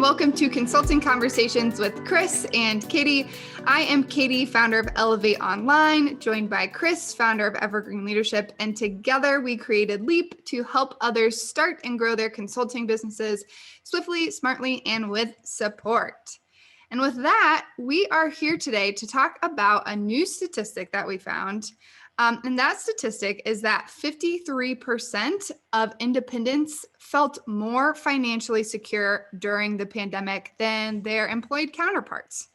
welcome to Consulting Conversations with Kris and Katie. I am Katie, founder of Elevate Online, joined by Kris, founder of Evergreen Leadership, and together we created Leap to help others start and grow their consulting businesses swiftly, smartly, and with support. And with that, we are here today to talk about a new statistic that we found. And that statistic is that 53% of independents felt more financially secure during the pandemic than their employed counterparts.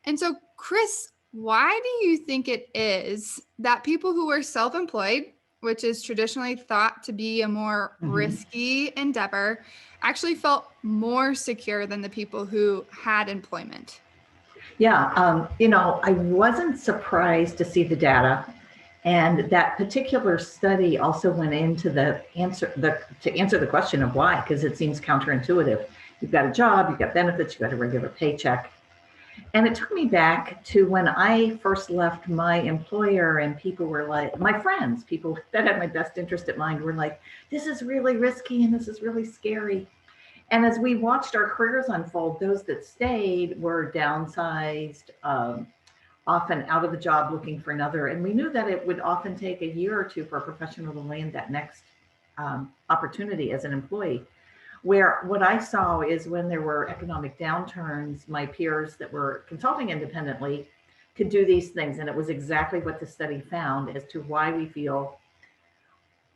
And so, Kris, why do you think it is that people who are self-employed, which is traditionally thought to be a more risky endeavor, actually felt more secure than the people who had employment? Yeah, I wasn't surprised to see the data. And that particular study also went into to answer the question of why, because it seems counterintuitive. You've got a job, you've got benefits, you've got a regular paycheck. And it took me back to when I first left my employer, and people were like, my friends, people that had my best interest at mind were like, this is really risky and this is really scary. And as we watched our careers unfold, those that stayed were downsized, often out of the job looking for another. And we knew that it would often take a year or two for a professional to land that next opportunity as an employee. Where what I saw is when there were economic downturns, my peers that were consulting independently could do these things. And it was exactly what the study found as to why we feel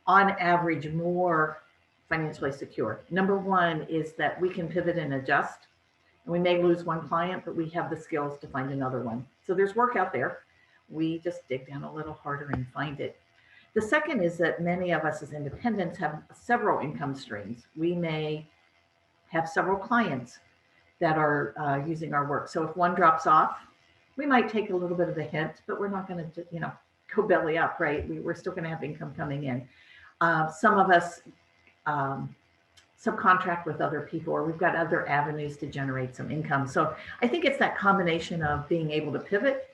on average more financially secure. Number one is that we can pivot and adjust. And we may lose one client, but we have the skills to find another one. So there's work out there. We just dig down a little harder and find it. The second is that many of us as independents have several income streams. We may have several clients that are using our work. So if one drops off, we might take a little bit of a hit, but we're not going to, go belly up, right? We're still going to have income coming in. Some of us subcontract with other people, or we've got other avenues to generate some income. So I think it's that combination of being able to pivot,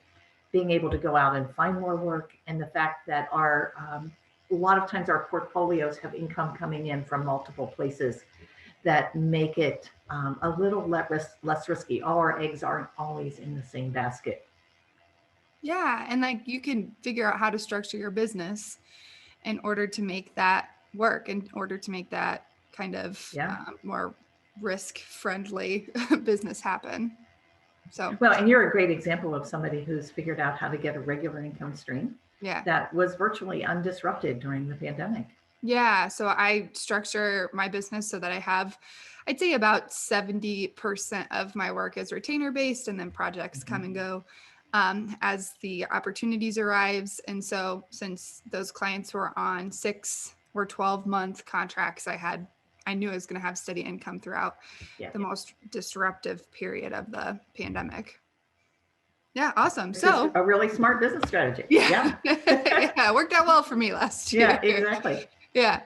being able to go out and find more work, and the fact that a lot of times our portfolios have income coming in from multiple places that make it a little less risky. All our eggs aren't always in the same basket. Yeah, and you can figure out how to structure your business in order to make that work, in order to make that kind of more risk-friendly business happen. So well, and you're a great example of somebody who's figured out how to get a regular income stream that was virtually undisrupted during the pandemic. Yeah, so I structure my business so that I have, I'd say about 70% of my work is retainer based, and then projects come and go as the opportunities arrives. And so since those clients were on 6 or 12-month contracts, I knew I was going to have steady income throughout the most disruptive period of the pandemic. Yeah, awesome. So a really smart business strategy. Yeah, it worked out well for me last year. Yeah, exactly. Yeah.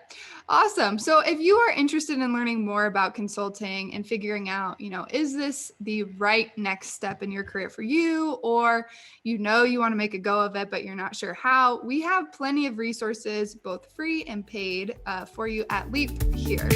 Awesome. So if you are interested in learning more about consulting and figuring out, is this the right next step in your career for you, or you want to make a go of it, but you're not sure how, we have plenty of resources, both free and paid, for you at Leap here.